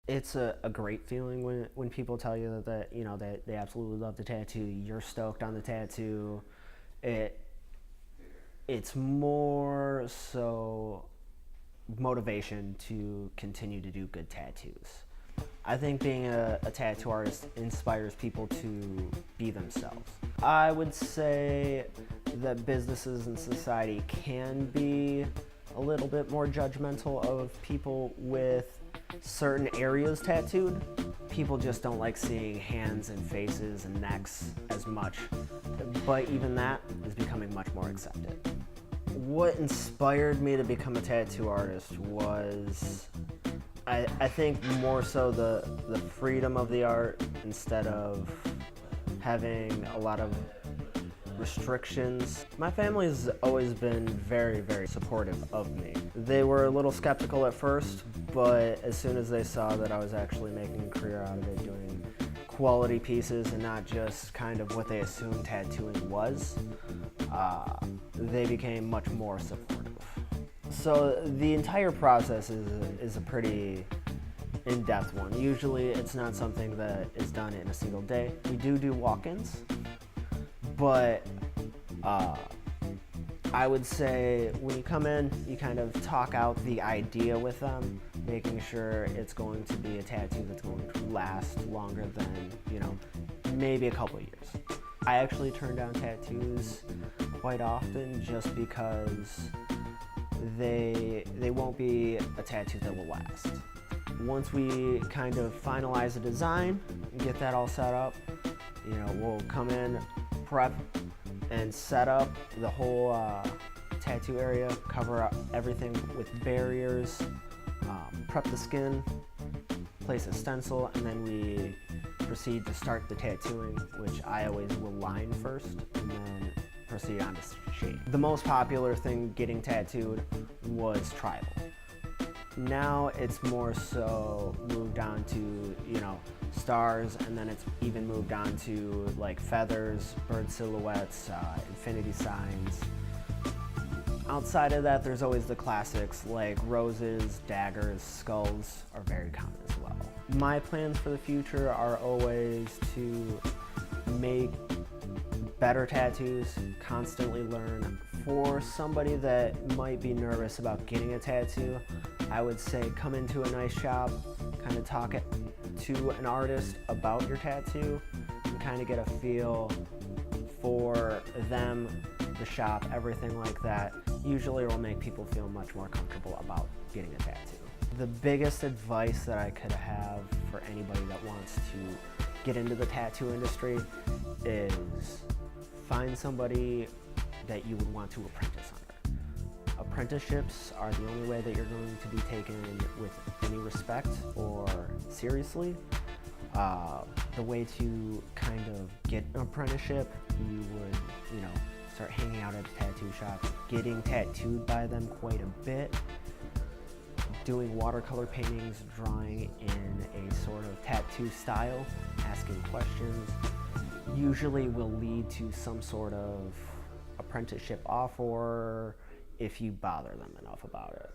It's a great feeling when people tell you that you know that they absolutely love the tattoo. You're stoked on the tattoo. It it's more so motivation to continue to do good tattoos. I think being a tattoo artist inspires people to be themselves. I would say that businesses and society can be a little bit more judgmental of people with certain areas tattooed. People just don't like seeing hands and faces and necks as much, but even that is becoming much more accepted. What inspired me to become a tattoo artist was I think more so the freedom of the art instead of having a lot of restrictions. My family has always been very, very supportive of me. They were a little skeptical at first, but as soon as they saw that I was actually making a career out of it, doing quality pieces and not just kind of what they assumed tattooing was, they became much more supportive. So the entire process is a pretty in-depth one. Usually it's not something that is done in a single day. We do walk-ins, but I would say when you come in, you kind of talk out the idea with them, making sure it's going to be a tattoo that's going to last longer than, you know, maybe a couple years. I actually turn down tattoos quite often just because they won't be a tattoo that will last. Once we kind of finalize the design and get that all set up, you know, we'll come in, prep, and set up the whole tattoo area, cover up everything with barriers, prep the skin, place a stencil, and then we proceed to start the tattooing, which I always will line first and then proceed on to shape. The most popular thing getting tattooed was tribal. Now it's more so moved on to, you know, stars, and then it's even moved on to like feathers, bird silhouettes, infinity signs. Outside of that, there's always the classics like roses, daggers, skulls are very common as well. My plans for the future are always to make better tattoos, constantly learn. For somebody that might be nervous about getting a tattoo, I would say come into a nice shop, kind of talk to an artist about your tattoo, and kind of get a feel for them, the shop, everything like that. Usually it will make people feel much more comfortable about getting a tattoo. The biggest advice that I could have for anybody that wants to get into the tattoo industry is find somebody that you would want to apprentice under. Apprenticeships are the only way that you're going to be taken with any respect or seriously. The way to kind of get an apprenticeship, you would, you know, start hanging out at a tattoo shop, getting tattooed by them quite a bit, doing watercolor paintings, drawing in a sort of tattoo style, asking questions, usually will lead to some sort of apprenticeship offer if you bother them enough about it.